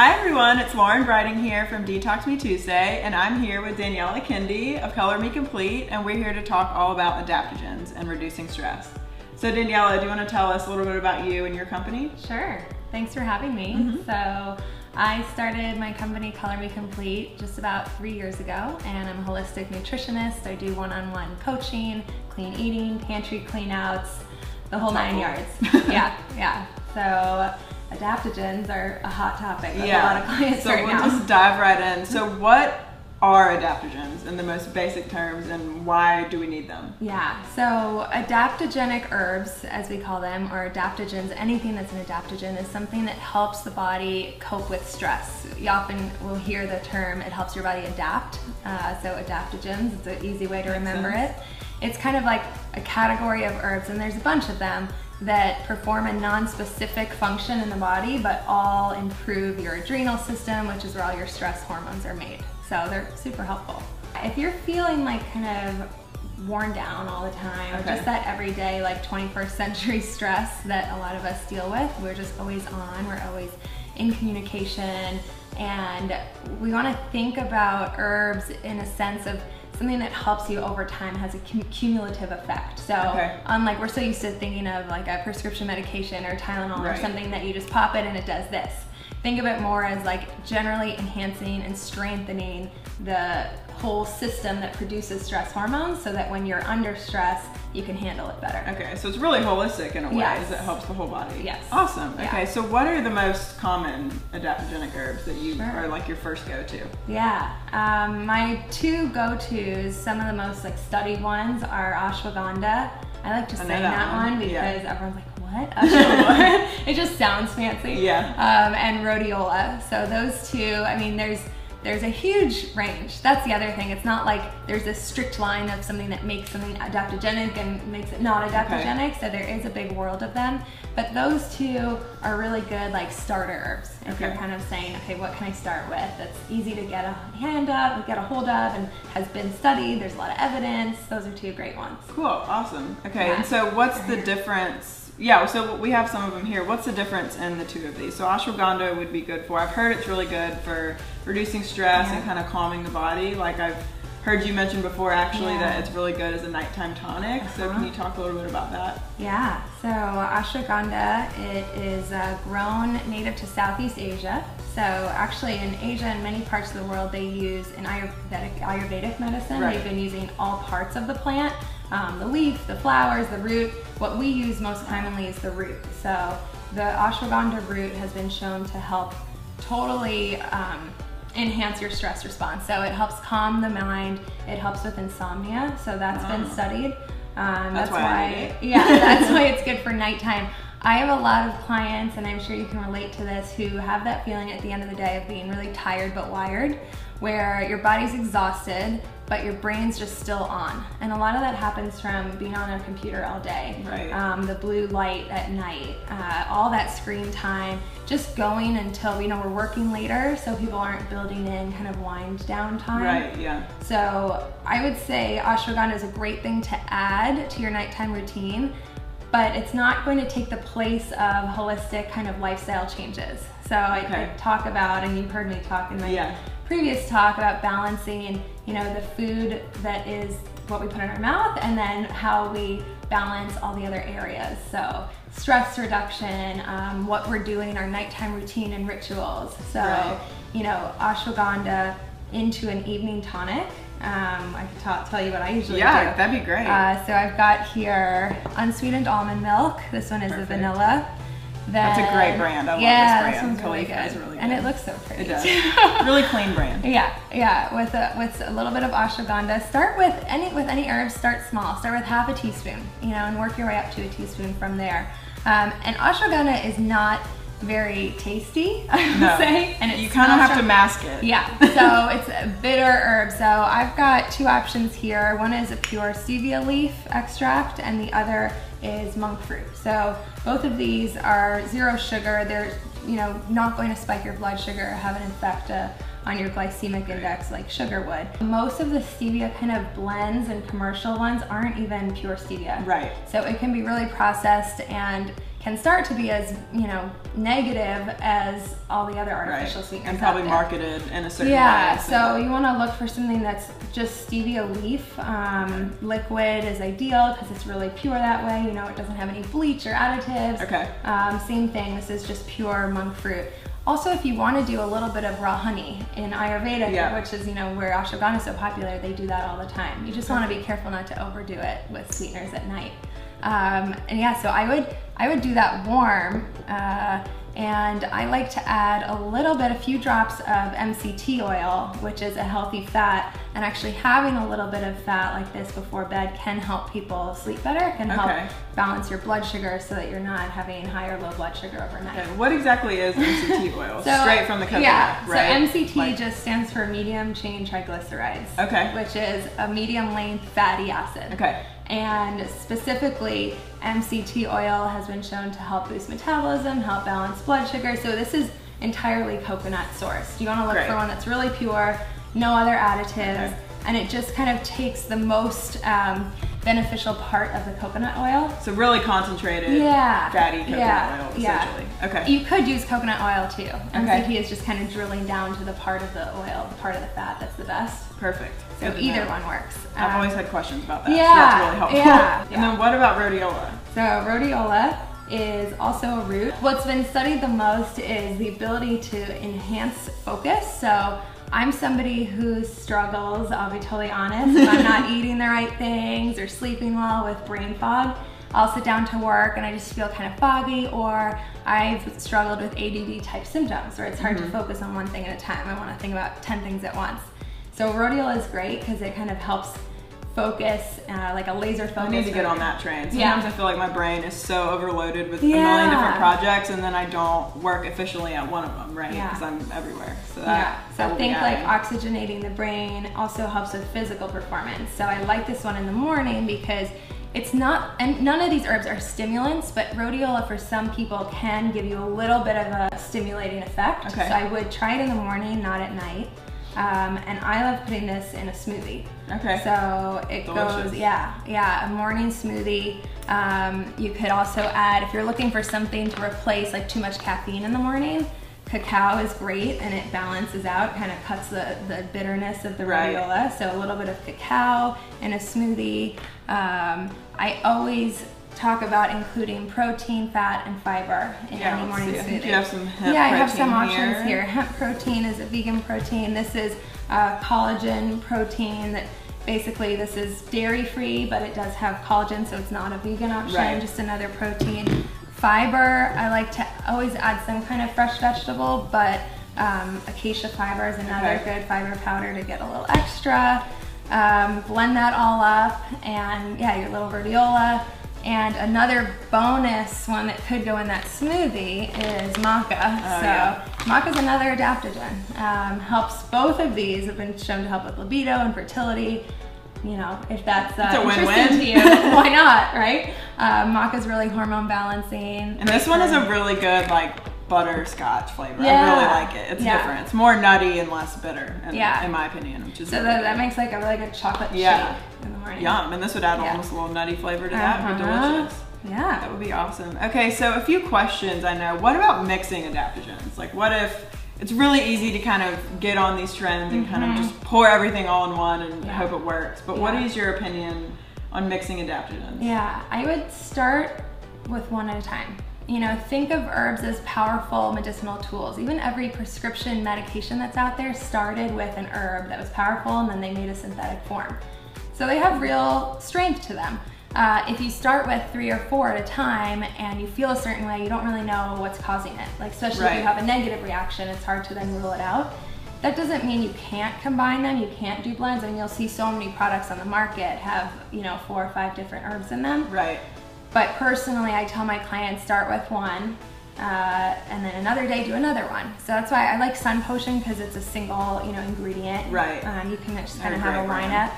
Hi everyone, it's Lauren Breiding here from Detox Me Tuesday, and I'm here with Daniela Kende of Color Me Complete, and we're here to talk all about adaptogens and reducing stress. So Daniela, do you want to tell us a little bit about you and your company? Sure, thanks for having me. So I started my company Color Me Complete just about 3 years ago, and I'm a holistic nutritionist. I do one-on-one coaching, clean eating, pantry cleanouts, the whole 9 yards. Yeah. So adaptogens are a hot topic with a lot of clients right now. So we'll just dive right in. So what are adaptogens in the most basic terms, and why do we need them? Yeah, so adaptogenic herbs, as we call them, or adaptogens, anything that's an adaptogen is something that helps the body cope with stress. You often will hear the term, it helps your body adapt. So adaptogens, it's an easy way to remember it. It's kind of like a category of herbs, and there's a bunch of them that perform a non-specific function in the body, but all improve your adrenal system, which is where all your stress hormones are made. So they're super helpful. If you're feeling like kind of worn down all the time, or just that everyday like 21st century stress that a lot of us deal with, we're just always on, we're always in communication, and we want to think about herbs in a sense of something that helps you over time, has a cumulative effect. So unlike we're so used to thinking of like a prescription medication or Tylenol or something that you just pop it and it does this. Think of it more as like generally enhancing and strengthening the whole system that produces stress hormones, so that when you're under stress, you can handle it better. Okay, so it's really holistic in a way, as it helps the whole body. Yes. Awesome. Okay, so what are the most common adaptogenic herbs that you are like your first go-to? Yeah, my two go-tos, some of the most like studied ones are ashwagandha. I like to say that one because everyone's like, what? Ashwagandha? It just sounds fancy. Yeah. And rhodiola. So those two, I mean, there's a huge range. That's the other thing. It's not like there's a strict line of something that makes something adaptogenic and makes it not adaptogenic. So there is a big world of them. But those two are really good like starter herbs. If you're kind of saying, okay, what can I start with that's easy to get a hand up, get a hold of, and has been studied, there's a lot of evidence. Those are two great ones. Cool, awesome. Okay, and so what's the difference? Yeah, so we have some of them here. What's the difference in the two of these? So ashwagandha would be good for, I've heard it's really good for reducing stress and kind of calming the body. Like I've heard you mention before actually that it's really good as a nighttime tonic. So can you talk a little bit about that? Yeah, so ashwagandha, it is grown native to Southeast Asia. So actually in Asia and many parts of the world, they use in Ayurvedic medicine, they've been using all parts of the plant. The leaf, the flowers, the root. What we use most commonly is the root. So the ashwagandha root has been shown to help totally enhance your stress response. So it helps calm the mind, it helps with insomnia, so that's been studied. That's why it's good for nighttime. I have a lot of clients, and I'm sure you can relate to this, who have that feeling at the end of the day of being really tired but wired, where your body's exhausted, but your brain's just still on. And a lot of that happens from being on a computer all day. The blue light at night, all that screen time, just going until, we're working later, so people aren't building in kind of wind down time. So I would say ashwagandha is a great thing to add to your nighttime routine, but it's not going to take the place of holistic kind of lifestyle changes. So I talk about, and you've heard me talk in my previous talk about balancing, the food that is what we put in our mouth, and then how we balance all the other areas. So stress reduction, what we're doing, our nighttime routine and rituals. So, ashwagandha into an evening tonic. I can tell you what I usually do. Yeah, that'd be great. So I've got here unsweetened almond milk. This one is the vanilla. That's a great brand. I love this brand. This one's really good. And it looks so pretty. It does. Really clean brand. With a little bit of ashwagandha. Start with any herbs. Start small. Start with half a teaspoon, and work your way up to a teaspoon from there. And ashwagandha is not very tasty, I would say, and you kind of have to mask it. So it's a bitter herb. So I've got two options here. One is a pure stevia leaf extract, and the other is monk fruit. So both of these are 0 sugar. They're not going to spike your blood sugar or have an effect on your glycemic index like sugar would. Most of the stevia kind of blends and commercial ones aren't even pure stevia. So it can be really processed, and can start to be as, you know, negative as all the other artificial sweeteners and probably out there. Marketed in a certain way. Yeah, so you want to look for something that's just stevia leaf. Liquid is ideal because it's really pure that way. You know, it doesn't have any bleach or additives. Okay. Same thing, this is just pure monk fruit. Also, if you want to do a little bit of raw honey in Ayurveda, which is, you know, where ashwagandha is so popular, they do that all the time. You just want to be careful not to overdo it with sweeteners at night. And yeah, so I would do that warm, and I like to add a few drops of MCT oil, which is a healthy fat, and actually having a little bit of fat like this before bed can help people sleep better, can help balance your blood sugar so that you're not having high or low blood sugar overnight. Okay. What exactly is MCT oil? Straight from the coconut, right? So MCT just stands for medium chain triglycerides, which is a medium length fatty acid. Okay. And specifically, MCT oil has been shown to help boost metabolism, help balance blood sugar. So this is entirely coconut sourced. You want to look for one that's really pure, no other additives, and it just kind of takes the most beneficial part of the coconut oil. So really concentrated, fatty coconut oil, essentially. Okay. You could use coconut oil too. MCT is just kind of drilling down to the part of the oil, the part of the fat that's the best. Perfect. So either one works. I've always had questions about that, so that's really helpful. And then what about rhodiola? So rhodiola is also a root. What's been studied the most is the ability to enhance focus. So I'm somebody who struggles, I'll be totally honest, if I'm not eating the right things or sleeping well with brain fog. I'll sit down to work and I just feel kind of foggy, or I've struggled with ADD type symptoms where it's hard to focus on one thing at a time. I want to think about 10 things at once. So rhodiola is great because it kind of helps focus, like a laser focus. I need to get on that train. Sometimes I feel like my brain is so overloaded with a million different projects, and then I don't work efficiently at one of them, right? Because I'm everywhere. So so think like oxygenating the brain also helps with physical performance. So I like this one in the morning because it's not, and none of these herbs are stimulants, but rhodiola for some people can give you a little bit of a stimulating effect. So I would try it in the morning, not at night. And I love putting this in a smoothie. So it goes, a morning smoothie. You could also add, if you're looking for something to replace like too much caffeine in the morning, cacao is great and it balances out, kind of cuts the bitterness of the rhodiola. So a little bit of cacao in a smoothie. I always talk about including protein, fat, and fiber in any morning smoothie. You have some hemp protein I have some options here. Hemp protein is a vegan protein. This is collagen protein that basically this is dairy free, but it does have collagen, so it's not a vegan option, just another protein. Fiber, I like to always add some kind of fresh vegetable, but acacia fiber is another good fiber powder to get a little extra. Blend that all up, and your little rhodiola. And another bonus one that could go in that smoothie is maca. Maca is another adaptogen. Helps, both of these have been shown to help with libido and fertility. You know, if that's interesting to you, why not, right? Maca is really hormone balancing. And this one is a really good like butterscotch flavor. I really like it. It's different. It's more nutty and less bitter, in my opinion, which is so that makes like a really good chocolate shake in the morning. Yum, and this would add almost a little nutty flavor to that. It would be delicious. Yeah. That would be awesome. Okay, so a few questions I know. What about mixing adaptogens? Like what if it's really easy to kind of get on these trends and kind of just pour everything all in one and hope it works. But what is your opinion on mixing adaptogens? Yeah, I would start with one at a time. You know, think of herbs as powerful medicinal tools. Even every prescription medication that's out there started with an herb that was powerful, and then they made a synthetic form. So they have real strength to them. If you start with 3 or 4 at a time and you feel a certain way, you don't really know what's causing it. Like especially if you have a negative reaction, it's hard to then rule it out. That doesn't mean you can't combine them, you can't do blends. I mean, you'll see so many products on the market have, you know, 4 or 5 different herbs in them. But personally, I tell my clients start with one, and then another day do another one. So that's why I like Sun Potion, because it's a single, you know, ingredient. You can just kind of have a lineup.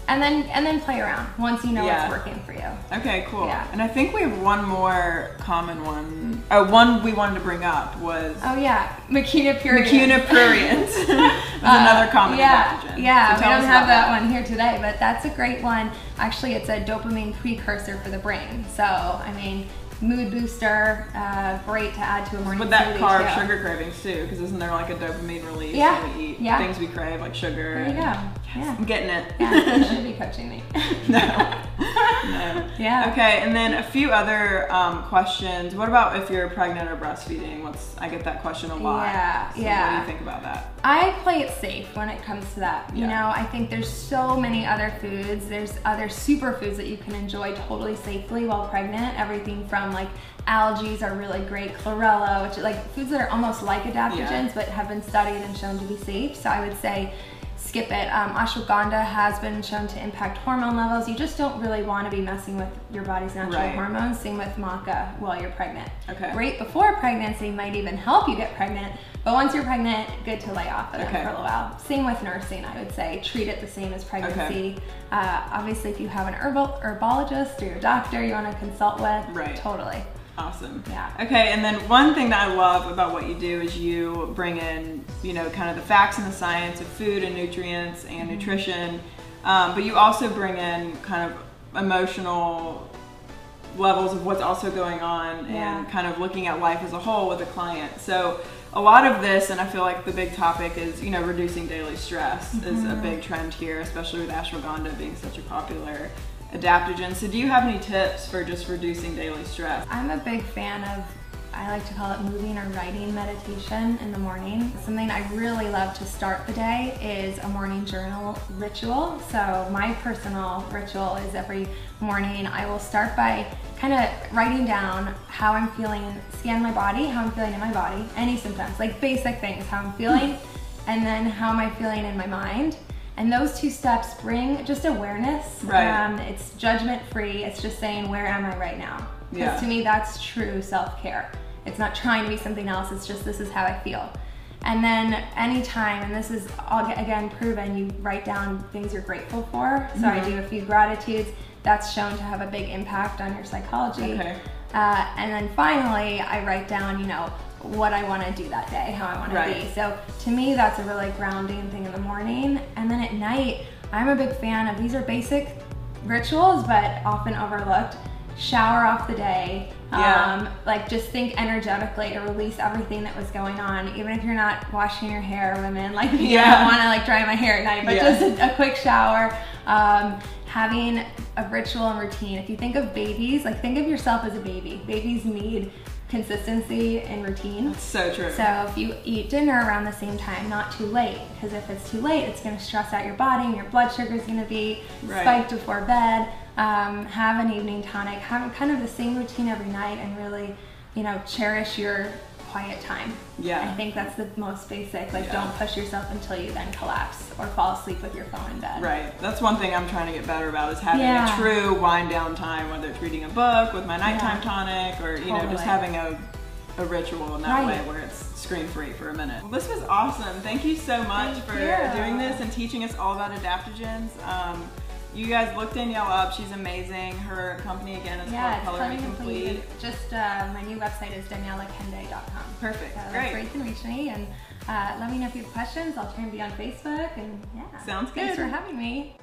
And then play around once you know what's working for you. Okay, cool. And I think we have one more common one. One we wanted to bring up was Macuna pruriens. Macuna pruriens is another common adaptogen. We don't have that one here today, but that's a great one. Actually, it's a dopamine precursor for the brain. So, I mean, mood booster, great to add to a morning with that smoothie carb too. sugar cravings too, because isn't there like a dopamine release Yeah. when we eat Yeah. things we crave, like sugar? There you go. Yes, Yeah. I'm getting it. Yeah, you should be coaching me. No. No. Yeah. Okay, and then a few other questions. What about if you're pregnant or breastfeeding? I get that question a lot. Yeah, So yeah. What do you think about that? I play it safe when it comes to that. You Yeah. know, I think there's so many other foods. There's other superfoods that you can enjoy totally safely while pregnant. Everything from like algae are really great, chlorella, which are like foods that are almost like adaptogens, but have been studied and shown to be safe. So I would say skip it. Ashwagandha has been shown to impact hormone levels. You just don't really want to be messing with your body's natural hormones. Same with maca while you're pregnant. Okay. Great before pregnancy, might even help you get pregnant, but once you're pregnant, good to lay off of them for a little while. Same with nursing, I would say. Treat it the same as pregnancy. Obviously, if you have an herbologist or your doctor you want to consult with, totally. Awesome. Yeah. Okay, and then one thing that I love about what you do is you bring in, you know, kind of the facts and the science of food and nutrients and nutrition, but you also bring in kind of emotional levels of what's also going on and kind of looking at life as a whole with a client. So a lot of this, and I feel like the big topic is, you know, reducing daily stress is a big trend here, especially with ashwagandha being such a popular adaptogen. So do you have any tips for just reducing daily stress? I'm a big fan of, I like to call it moving or writing meditation in the morning. Something I really love to start the day is a morning journal ritual. So my personal ritual is every morning I will start by kind of writing down how I'm feeling, scan my body, how I'm feeling in my body, any symptoms, like basic things, how I'm feeling, and then how am I feeling in my mind. And those two steps bring just awareness. It's judgment-free. It's just saying, where am I right now? Because to me, that's true self-care. It's not trying to be something else. It's just, this is how I feel. And then anytime, and this is all again proven, you write down things you're grateful for. So I do a few gratitudes. That's shown to have a big impact on your psychology. And then finally, I write down, you know, what I want to do that day, how I want to be. So to me, that's a really grounding thing in the morning. And then at night, I'm a big fan of, these are basic rituals, but often overlooked. Shower off the day. Like just think energetically to release everything that was going on. Even if you're not washing your hair, women, like I don't want to like dry my hair at night, but just a quick shower. Having a ritual and routine. If you think of babies, like think of yourself as a baby. Babies need consistency and routine. That's so true. So if you eat dinner around the same time, not too late, because if it's too late, it's going to stress out your body and your blood sugar is going to be spiked before bed. Have an evening tonic, have kind of the same routine every night, and really, you know, cherish your quiet time. I think that's the most basic. Like don't push yourself until you then collapse or fall asleep with your phone in bed. That's one thing I'm trying to get better about, is having a true wind down time, whether it's reading a book with my nighttime tonic or you know, just having a ritual in that way where it's screen free for a minute. Well, this was awesome. Thank you so much for doing this and teaching us all about adaptogens. You guys look Daniela up. She's amazing. Her company again is called Color Me Complete. Just my new website is danielakende.com. Perfect. So that's where you can reach me, and let me know if you have questions. I'll try and be on Facebook, and sounds good. Thanks for having me.